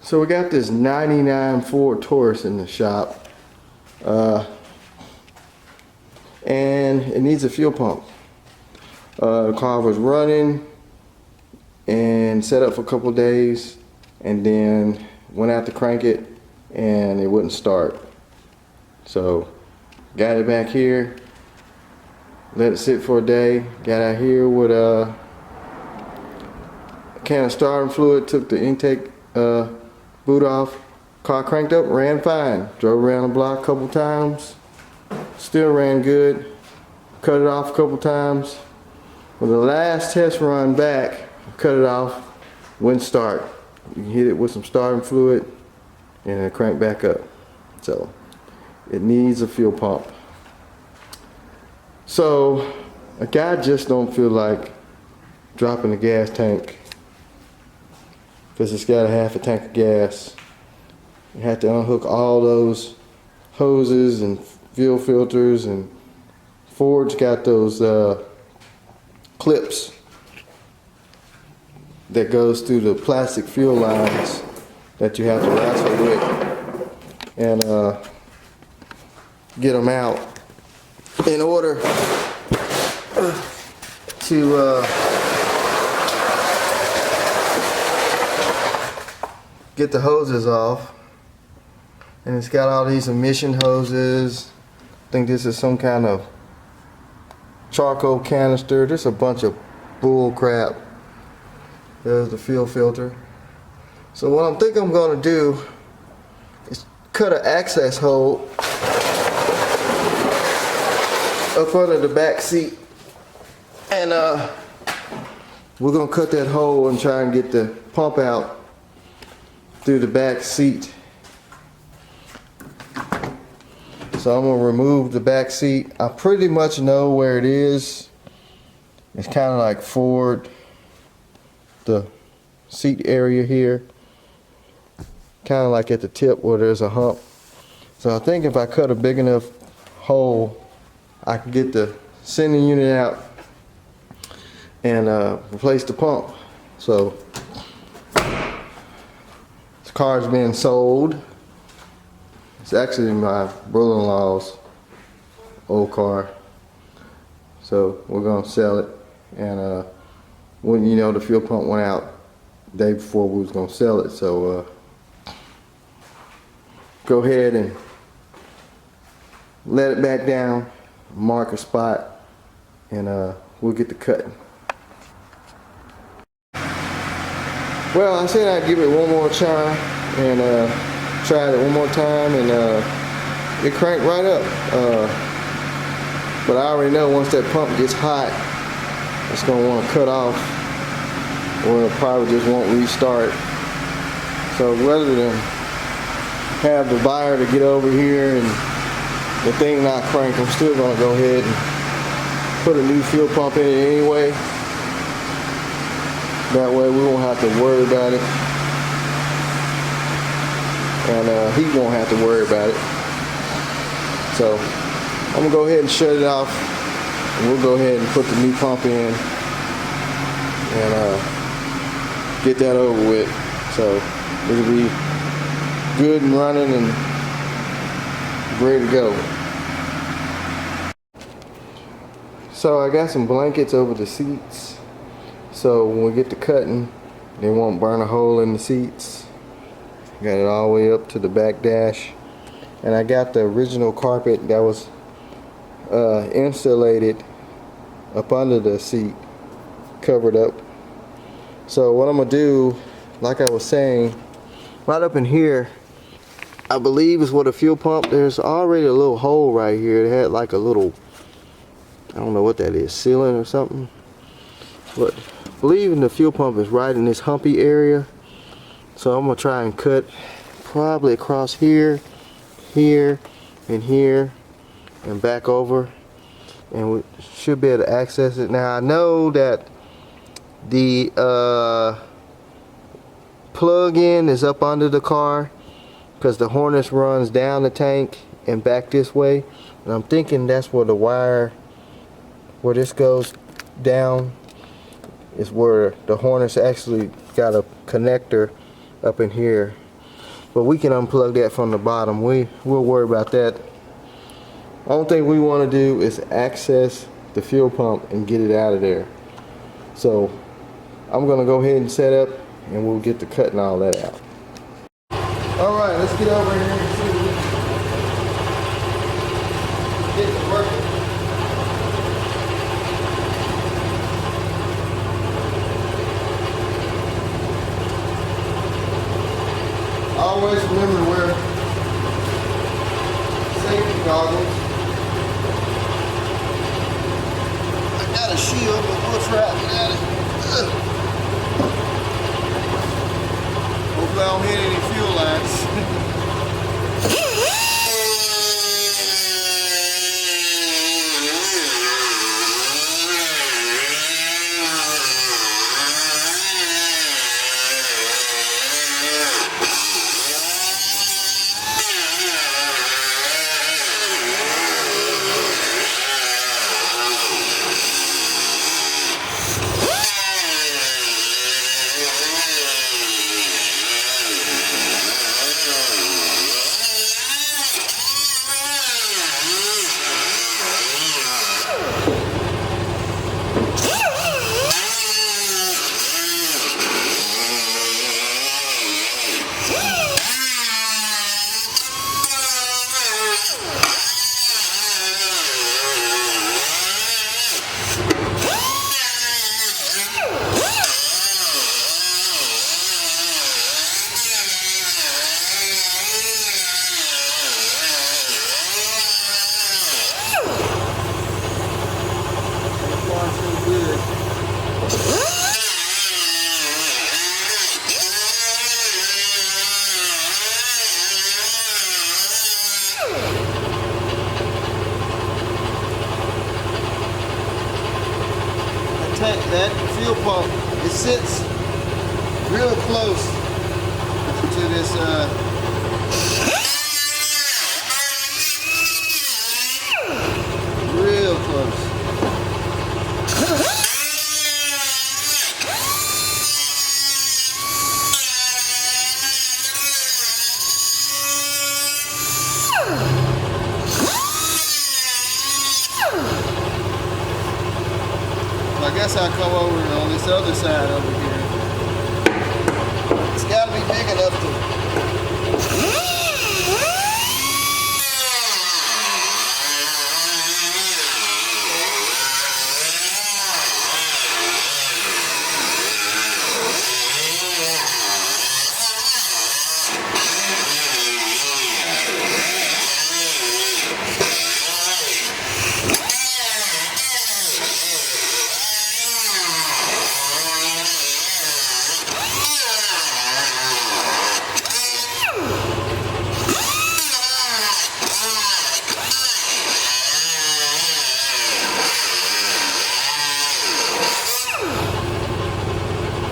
So we got this 99 Ford Taurus in the shop, and it needs a fuel pump. The car was running and set up for a couple of days, and then went out to crank it and it wouldn't start. So got it back here, let it sit for a day, got out here with a can of starting fluid, took the intake boot off, car cranked up, ran fine. Drove around the block a couple times, still ran good. Cut it off a couple times. With the last test run back, cut it off, wouldn't start. You hit it with some starting fluid and it cranked back up. So it needs a fuel pump. So a guy just don't feel like dropping the gas tank because it's got a half a tank of gas. You have to unhook all those hoses and fuel filters, and Ford's got those clips that goes through the plastic fuel lines that you have to wrestle with and get them out in order to get the hoses off. And it's got all these emission hoses. I think this is some kind of charcoal canister. There's a bunch of bull crap. There's the fuel filter. So what I'm thinking I'm going to do is cut an access hole up under the back seat, and we're going to cut that hole and try and get the pump out through the back seat. So I'm going to remove the back seat. I pretty much know where it is. It's kind of like Ford, the seat area here. Kind of like at the tip where there's a hump. So I think if I cut a big enough hole, I can get the sending unit out and replace the pump. So this car's being sold. It's actually my brother-in-law's old car, so we're gonna sell it. And when you know, the fuel pump went out the day before we was gonna sell it, so go ahead and let it back down, mark a spot, and we'll get the cutting. Well, I said I'd give it one more try, and tried it one more time, and it cranked right up. But I already know once that pump gets hot, it's going to want to cut off, or it probably just won't restart. So rather than have the buyer to get over here and the thing not crank, I'm still going to go ahead and put a new fuel pump in it anyway. That way we won't have to worry about it, and he won't have to worry about it. So I'm gonna go ahead and shut it off, and we'll go ahead and put the new pump in and get that over with. So it'll be good and running and ready to go. So I got some blankets over the seats, so when we get to cutting, they won't burn a hole in the seats. Got it all the way up to the back dash, and I got the original carpet that was insulated up under the seat, covered up. So what I'm gonna do, like I was saying, right up in here, I believe is what a fuel pump. There's already a little hole right here. It had like a little, I don't know what that is, sealant or something. But I believe the fuel pump is right in this humpy area. So I'm gonna try and cut probably across here, here, and here, and back over, and we should be able to access it. Now I know that the plug-in is up under the car because the harness runs down the tank and back this way, and I'm thinking that's where the wire, where this goes down, is where the harness actually got a connector up in here. but we can unplug that from the bottom. We'll worry about that. Only thing we want to do is access the fuel pump and get it out of there. So I'm going to go ahead and set up, and we'll get to cutting all that out. Alright, let's get over here and see if we can get it working. Always remember to wear safety goggles. I got a shield, but we'll try to get at it. Hopefully I don't hit any fuel lines. That fuel pump, it sits real close to this real close. I guess I'll come over on this other side over here. It's got to be big enough to...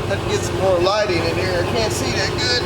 Have to get some more lighting in here. I can't see that good.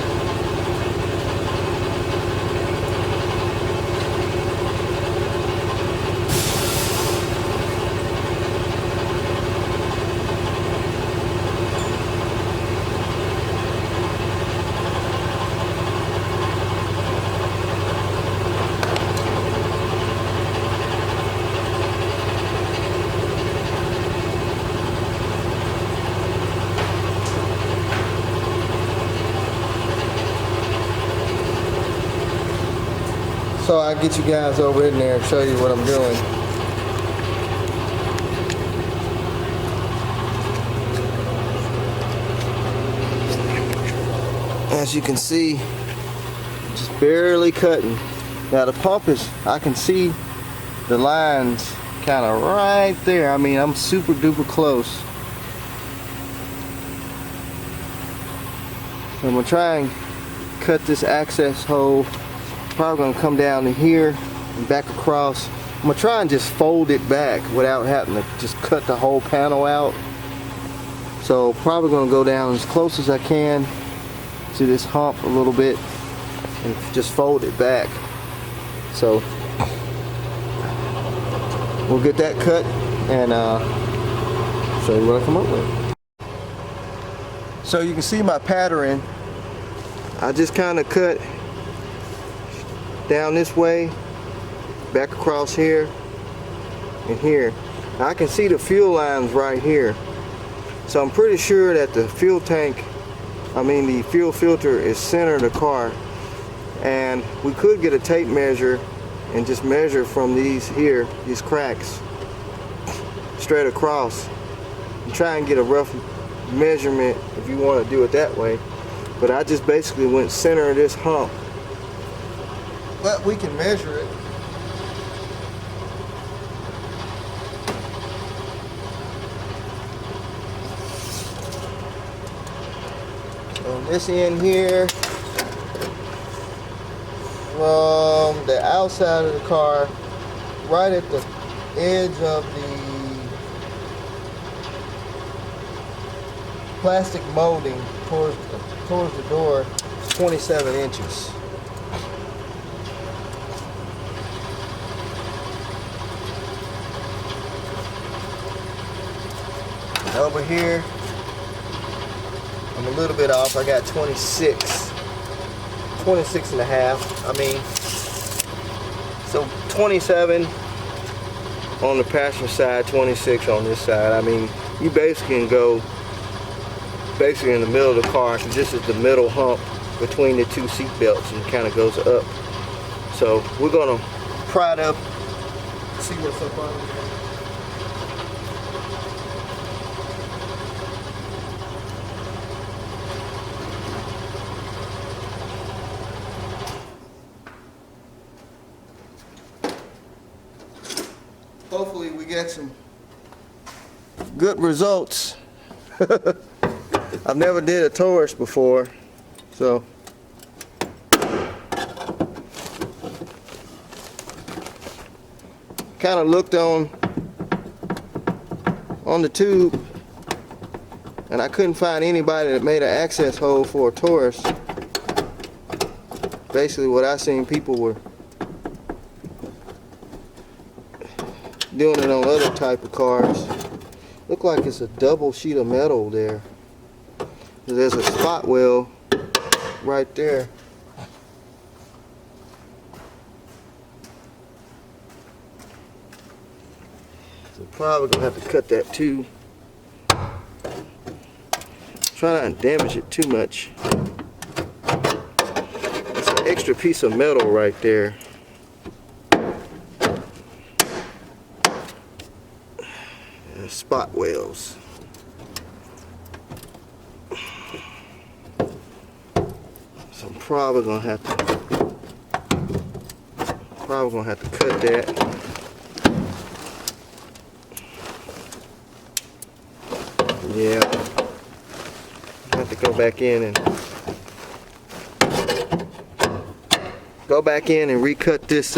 So I'll get you guys over in there and show you what I'm doing. As you can see, just barely cutting. Now the pump is, I can see the lines kind of right there. I mean, I'm super duper close. So I'm gonna try and cut this access hole. Probably gonna come down to here and back across. I'm gonna try and just fold it back without having to just cut the whole panel out. So probably gonna go down as close as I can to this hump a little bit and just fold it back. So we'll get that cut and show you what I come up with. So you can see my pattern. I just kind of cut down this way, back across here, and here. Now, I can see the fuel lines right here. So I'm pretty sure that the fuel tank, the fuel filter is center of the car. And we could get a tape measure and just measure from these cracks, straight across, and try and get a rough measurement if you want to do it that way. But I just basically went center of this hump. But we can measure it. On this end here, from the outside of the car, right at the edge of the plastic molding towards the door, 27 inches. Over here, I'm a little bit off. I got 26 and a half. So 27 on the passenger side, 26 on this side. You basically can go in the middle of the car. So this is the middle hump between the two seat belts, and it kind of goes up. So we're gonna pry it up, see what's up on it. Hopefully we get some good results. I've never did a Taurus before, so kind of looked on the tube, and I couldn't find anybody that made an access hole for a Taurus. Basically what I seen people were doing it on other type of cars. Look like it's a double sheet of metal there. There's a spot weld right there. So probably gonna have to cut that too. Try not to damage it too much. It's an extra piece of metal right there. Spot welds. So I'm probably gonna have to cut that. Yeah, I have to go back in and recut this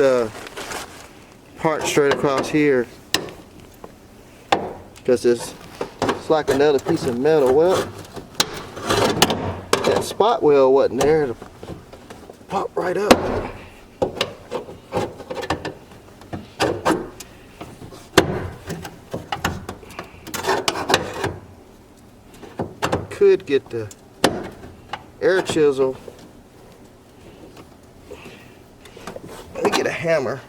part straight across here. Because it's like another piece of metal. Well, that spot weld wasn't there to pop right up. Could get the air chisel. Let me get a hammer.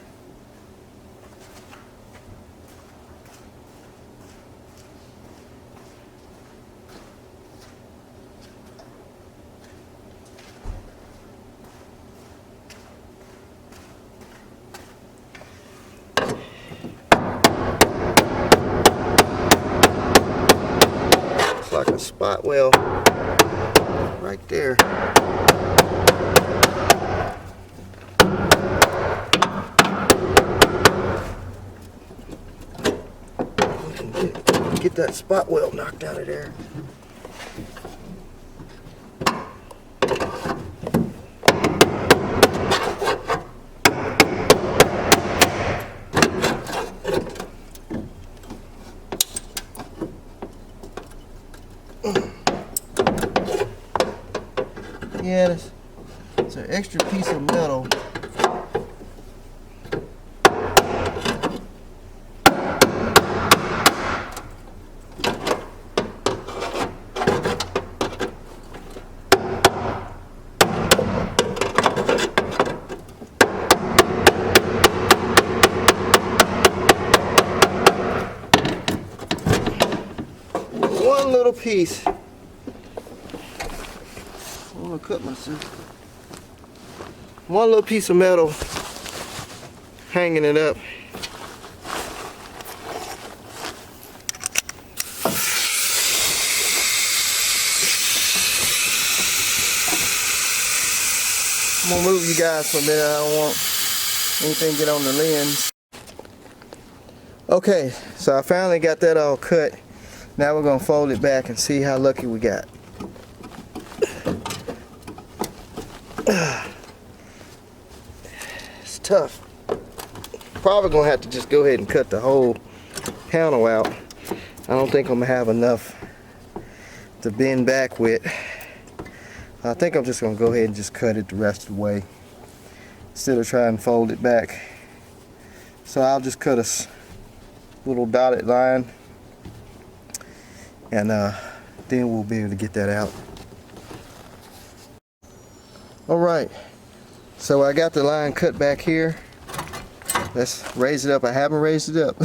Like a spot weld right there. We can get that spot weld knocked out of there. Yeah, it's an extra piece of metal. piece. I want to cut myself. One little piece of metal hanging it up. I'm gonna move you guys for a minute. I don't want anything to get on the lens. Okay, so I finally got that all cut. Now we're gonna fold it back and see how lucky we got. It's tough. Probably gonna have to just go ahead and cut the whole panel out. I don't think I'm gonna have enough to bend back with. I think I'm just gonna go ahead and just cut it the rest of the way instead of trying to fold it back. So I'll just cut a little dotted line, and then we'll be able to get that out. Alright, so I got the line cut back here. Let's raise it up. I haven't raised it up.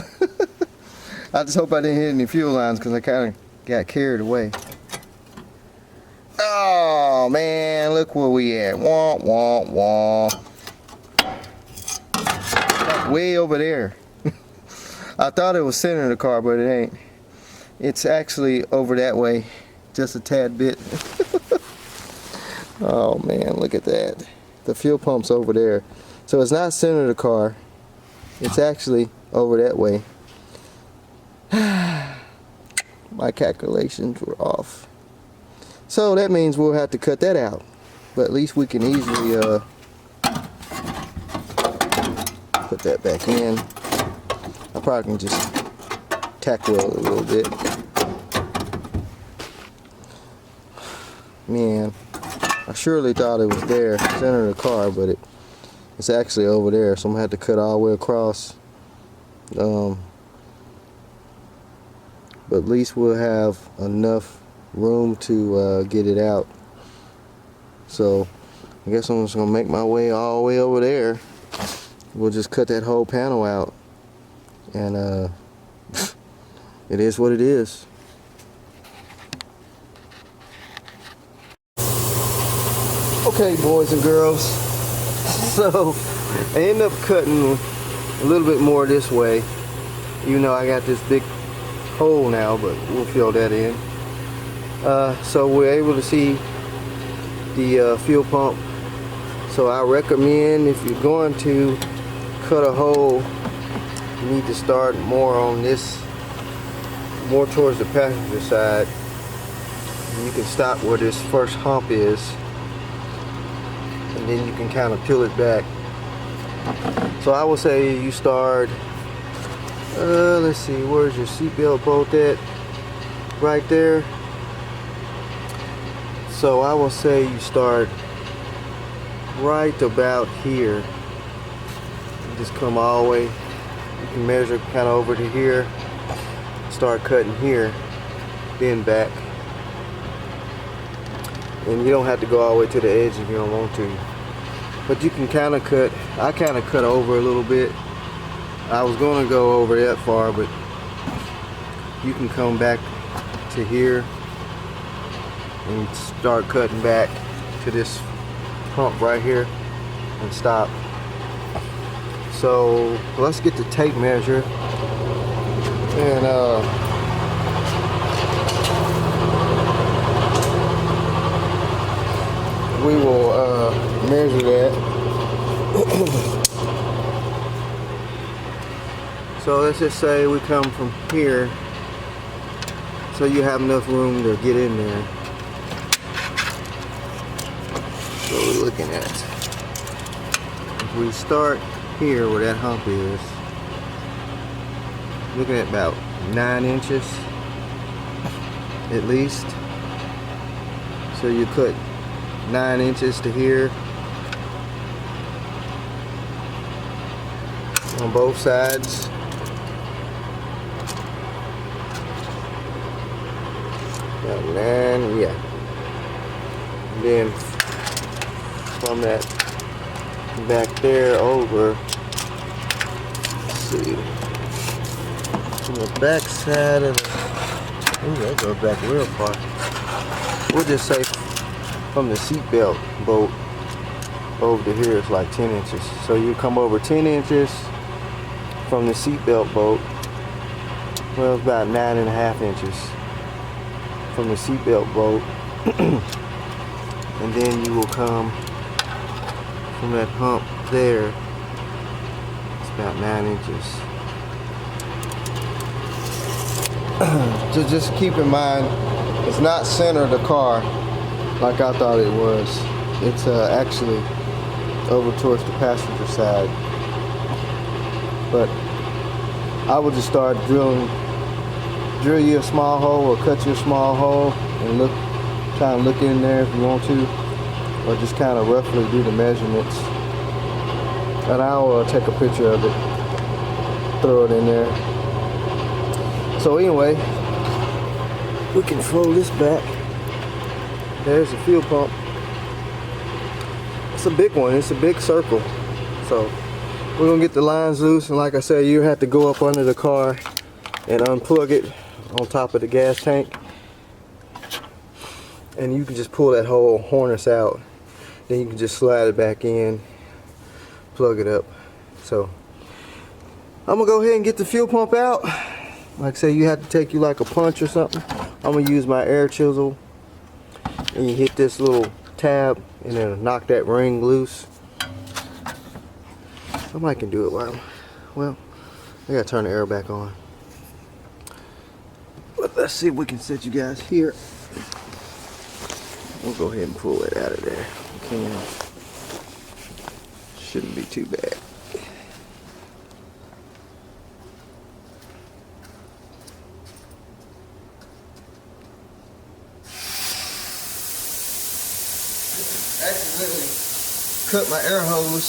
I just hope I didn't hit any fuel lines because I kind of got carried away. Oh man, look where we at. Wah, wah, wah. Way over there. I thought it was center of the car, but it ain't. It's actually over that way, just a tad bit. Oh man, look at that. The fuel pump's over there. So it's not center of the car. It's actually over that way. My calculations were off. So that means we'll have to cut that out. But at least we can easily put that back in. I probably can just tack weld it a little bit. Man, I surely thought it was there, center of the car, but it's actually over there. So I'm gonna have to cut all the way across. But at least we'll have enough room to get it out. So I guess I'm just gonna make my way all the way over there. We'll just cut that whole panel out, and it is what it is. Okay, boys and girls, so I end up cutting a little bit more this way. You know, I got this big hole now, but we'll fill that in. So we're able to see the fuel pump. So I recommend, if you're going to cut a hole, you need to start more on this, more towards the passenger side. You can stop where this first hump is, and then you can kind of peel it back. So I would say you start, let's see, where's your seatbelt bolt at? Right there. So I will say you start right about here. You just come all the way. You can measure kind of over to here. Start cutting here, then back. And you don't have to go all the way to the edge if you don't want to. But you can kind of cut. I kind of cut over a little bit. I was going to go over that far, but you can come back to here and start cutting back to this pump right here and stop. So let's get the tape measure, and we will measure that. So let's just say we come from here, so you have enough room to get in there. So we're looking at, if we start here where that hump is, looking at about 9 inches at least. So you cut 9 inches to here on both sides. About 9, yeah. And then from that back there over, let's see, from the back side of the Ooh, that goes back real far. We'll just say from the seatbelt bolt over to here is like 10 inches. So you come over 10 inches from the seatbelt bolt. Well, it's about 9.5 inches from the seatbelt bolt. And then you will come from that hump there. It's about 9 inches. Just keep in mind, it's not center of the car like I thought it was. It's actually over towards the passenger side. But I would just start drill you a small hole or cut you a small hole and try and look in there if you want to, or just kind of roughly do the measurements. And I'll take a picture of it, throw it in there. So anyway, we can fold this back. There's the fuel pump. It's a big one. It's a big circle. So we're gonna get the lines loose, and like I said, you have to go up under the car and unplug it on top of the gas tank, and you can just pull that whole harness out. Then you can just slide it back in, plug it up. So I'm gonna go ahead and get the fuel pump out. Like I say, you have to take you like a punch or something. I'm gonna use my air chisel, and you hit this little tab and then knock that ring loose. Somebody can do it while, well, I gotta turn the air back on. But let's see if we can set you guys here. We'll go ahead and pull it out of there. We can. Shouldn't be too bad. Accidentally cut my air hose.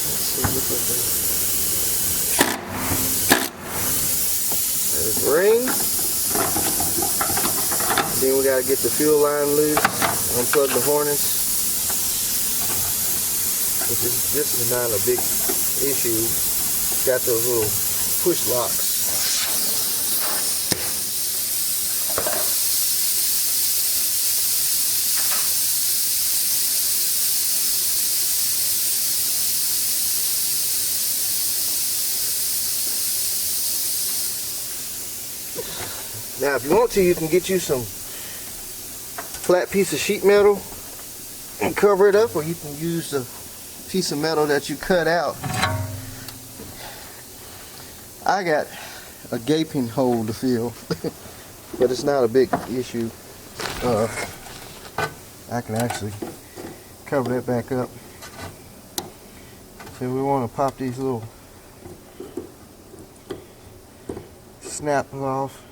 Let's see what there's the ring. And then we gotta get the fuel line loose, unplug the harness. This is not a big issue. It's got those little push locks. Now, if you want to, you can get you some flat piece of sheet metal and cover it up, or you can use the piece of metal that you cut out. I got a gaping hole to fill, but it's not a big issue. I can actually cover that back up. So we want to pop these little snaps off.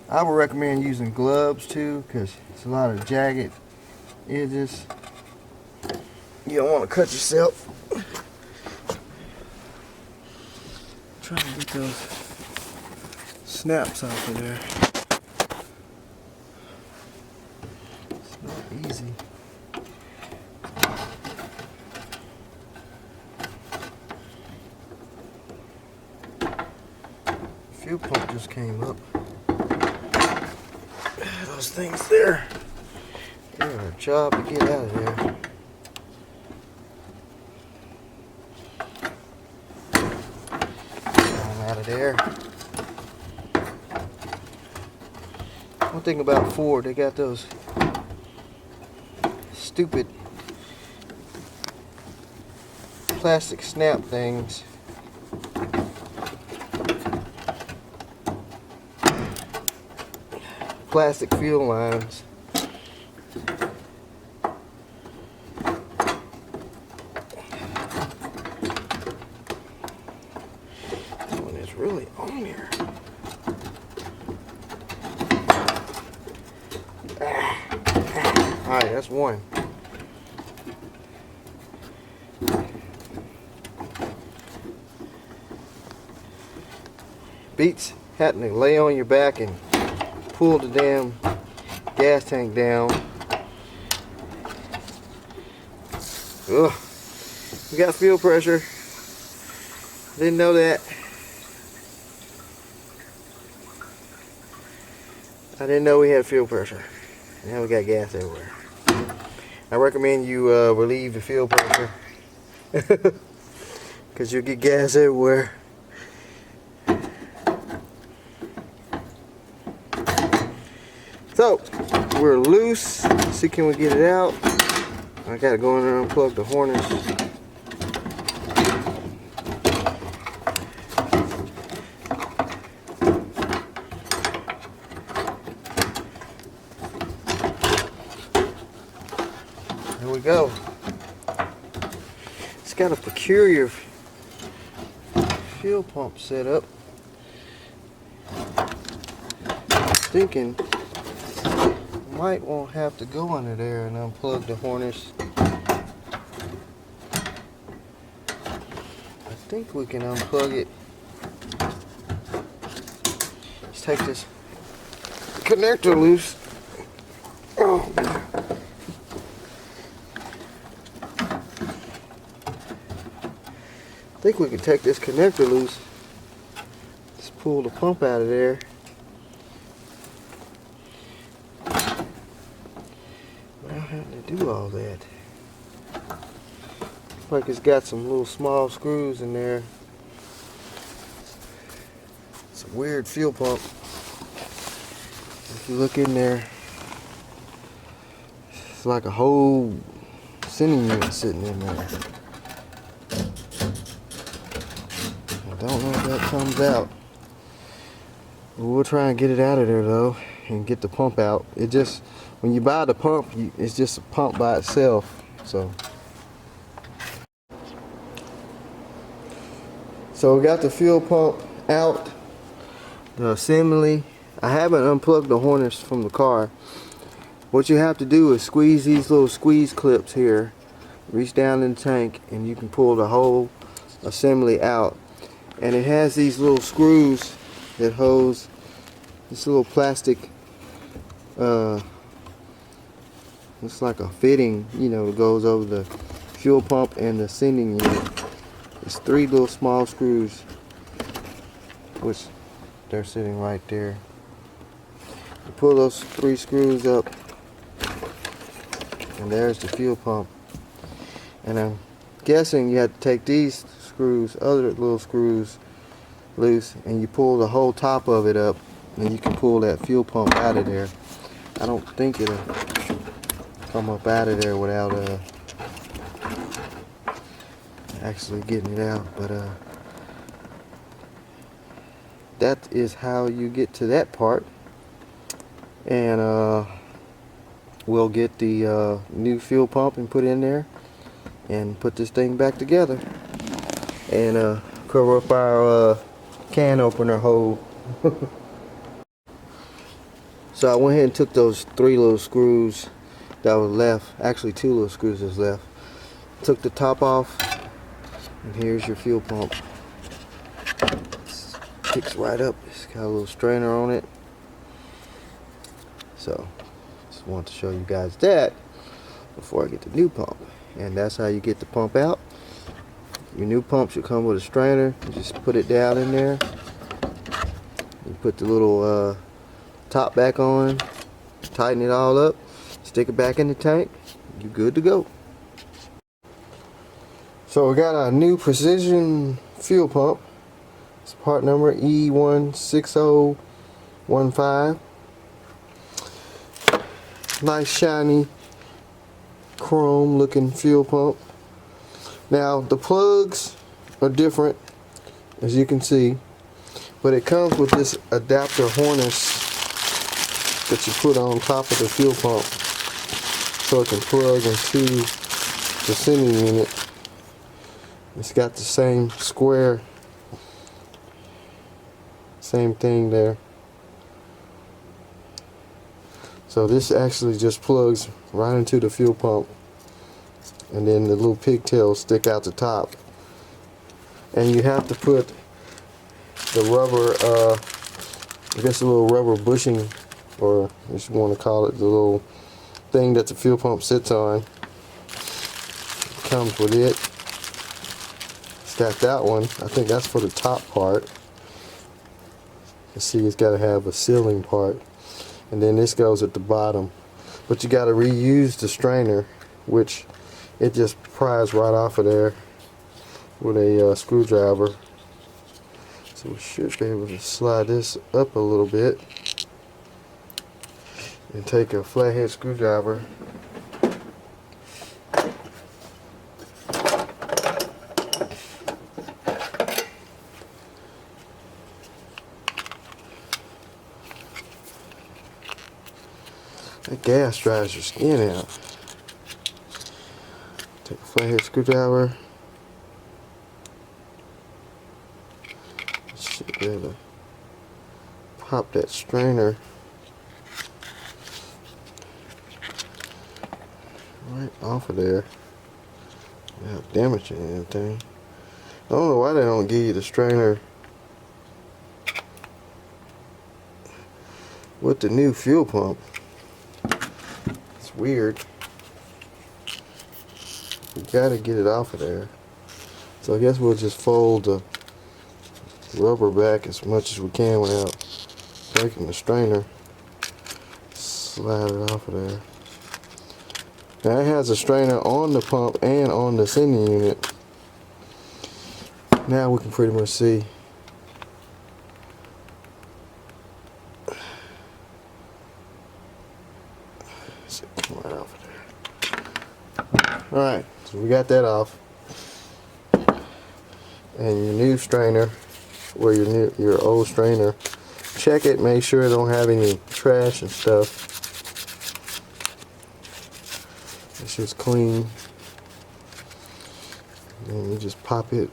I would recommend using gloves too, because it's a lot of jagged edges. You don't want to cut yourself. Try to get those snaps off of there. It's not easy. Fuel pump just came up. Those things there, they're a job to get out of there. I'm out of there. One thing about Ford, they got those stupid plastic snap things. Plastic fuel lines. This one is really on there. Alright, that's one. Beats having to lay on your back and pull the damn gas tank down. Ugh. We got fuel pressure. Didn't know that. I didn't know we had fuel pressure. Now we got gas everywhere. I recommend you relieve the fuel pressure. Because you'll get gas everywhere. So, we're loose. Let's see, can we get it out? I gotta go in there and unplug the harness. There we go. It's got a peculiar fuel pump setup. Thinking might won't have to go under there and unplug the harness. I think we can unplug it. Let's take this connector loose. Oh. I think we can take this connector loose. Just pull the pump out of there. Without having to do all that. Looks like it's got some little small screws in there. It's a weird fuel pump. If you look in there, it's like a whole sending unit sitting in there. I don't know if that comes out. We'll try and get it out of there though and get the pump out. It just, when you buy the pump, it's just a pump by itself. So we got the fuel pump out, the assembly. I haven't unplugged the harness from the car. What you have to do is squeeze these little squeeze clips here, reach down in the tank, and you can pull the whole assembly out. And it has these little screws that holds this little plastic, it's like a fitting, you know, that goes over the fuel pump and the sending unit. It's 3 little small screws, which they're sitting right there. You pull those 3 screws up, and there's the fuel pump. And I'm guessing you have to take these screws, other little screws, loose, and you pull the whole top of it up, and you can pull that fuel pump out of there. I don't think it'll come up out of there without actually getting it out, but that is how you get to that part. And we'll get the new fuel pump and put in there and put this thing back together and cover up our can opener hole. So I went ahead and took those 3 little screws that was left, actually 2 little screws that's left, took the top off, and here's your fuel pump. It sticks right up. It's got a little strainer on it. So just want to show you guys that before I get the new pump. And that's how you get the pump out. Your new pump should come with a strainer. You just put it down in there. You put the little top back on, tighten it all up, stick it back in the tank. You're good to go. So we got a new precision fuel pump. It's part number E16015. Nice shiny chrome looking fuel pump. Now the plugs are different, as you can see, but it comes with this adapter harness that you put on top of the fuel pump so it can plug into the sending unit. It's got the same square, same thing there. So this actually just plugs right into the fuel pump, and then the little pigtails stick out the top. And you have to put the rubber, I guess a little rubber bushing, or if you want to call it, the little thing that the fuel pump sits on. comes with it. It's got that one. I think that's for the top part. You see, it's got to have a sealing part, and then this goes at the bottom. But you got to reuse the strainer, which it just pries right off of there with a screwdriver. So we should be able to slide this up a little bit and take a flathead screwdriver that gas dries your skin out. Take a flathead screwdriver. Should be able to pop that strainer right off of there without damaging anything. I don't know why they don't give you the strainer with the new fuel pump. It's weird. You gotta get it off of there. So I guess we'll just fold the rubber back as much as we can without breaking the strainer. Slide it off of there. Now it has a strainer on the pump and on the sending unit. Now we can pretty much see. Right off of there. Alright, so we got that off. And your new strainer, or your old strainer, check it, make sure it don't have any trash and stuff. It's just clean. And you just pop it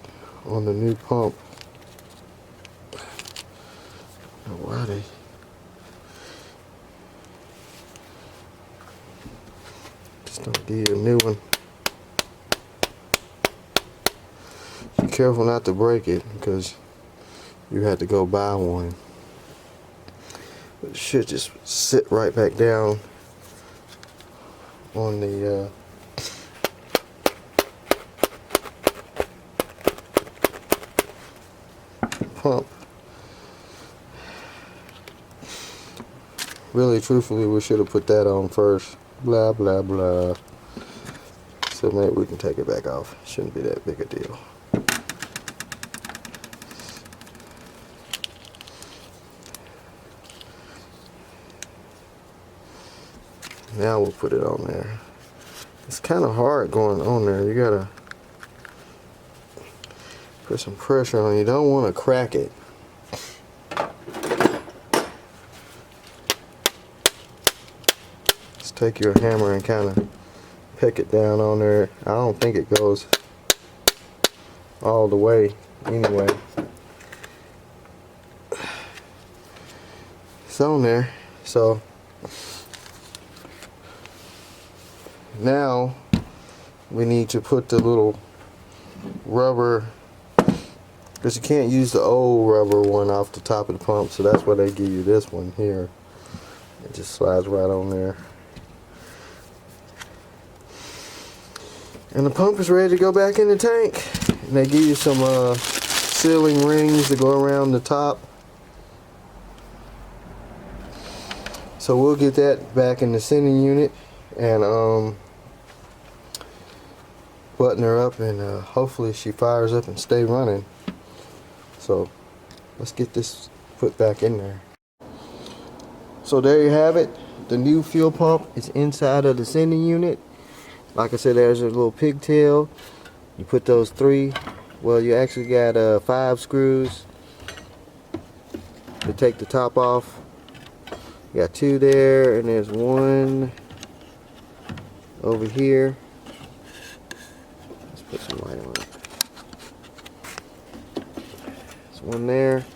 on the new pump. I don't know why they just don't give you a new one. Be careful not to break it, because you had to go buy one. It should just sit right back down on the pump. Really, truthfully, we should have put that on first. Blah, blah, blah. So maybe we can take it back off. Shouldn't be that big a deal. Now we'll put it on there. It's kind of hard going on there. You gotta put some pressure on. You don't want to crack it. Just take your hammer and kind of peck it down on there. I don't think it goes all the way anyway. It's on there. So now we need to put the little rubber, because you can't use the old rubber one off the top of the pump, so that's why they give you this one here. It just slides right on there. And the pump is ready to go back in the tank. And they give you some sealing rings to go around the top. So we'll get that back in the sending unit and button her up, and hopefully she fires up and stay running. So let's get this put back in there. So there you have it. The new fuel pump is inside of the sending unit. Like I said, there's a little pigtail. You put those three, well, you actually got 5 screws to take the top off. You got 2 there, and there's 1 over here. Let's put some light on it. There's 1 there.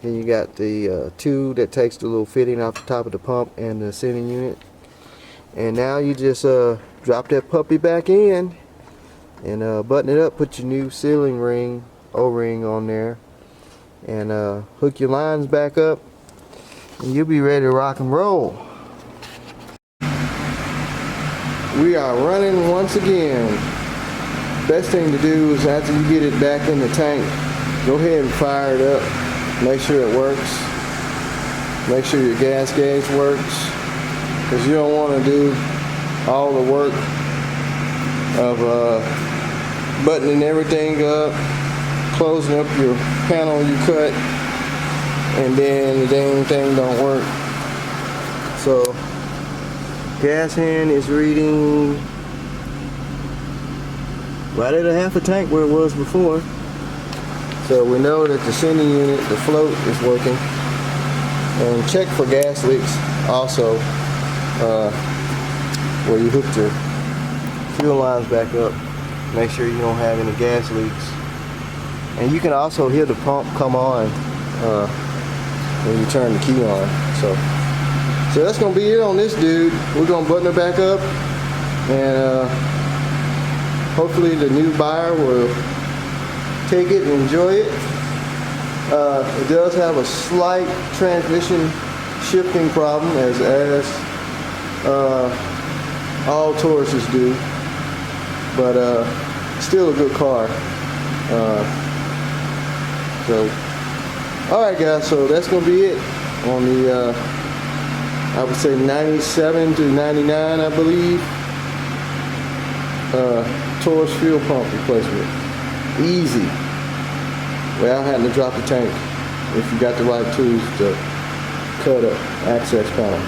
Then you got the 2 that takes the little fitting off the top of the pump and the sending unit. And now you just drop that puppy back in and button it up. Put your new sealing ring, O-ring on there, and hook your lines back up, and you'll be ready to rock and roll. We are running once again. best thing to do is after you get it back in the tank, go ahead and fire it up. Make sure it works. Make sure your gas gauge works, because you don't want to do all the work of buttoning everything up, closing up your panel you cut, and then the dang thing don't work. So gas hand is reading right at a half a tank where it was before. So we know that the sending unit, the float, is working. And check for gas leaks also, where you hook your fuel lines back up. Make sure you don't have any gas leaks. And you can also hear the pump come on when you turn the key on. So that's gonna be it on this dude. We're gonna button it back up, and hopefully the new buyer will take it and enjoy it. It does have a slight transmission shifting problem, as all Tauruses do, but still a good car. So alright guys, so that's gonna be it on the I would say 97 to 99, I believe, Taurus fuel pump replacement. Easy, without having to drop the tank, if you got the right tools to cut a access panel.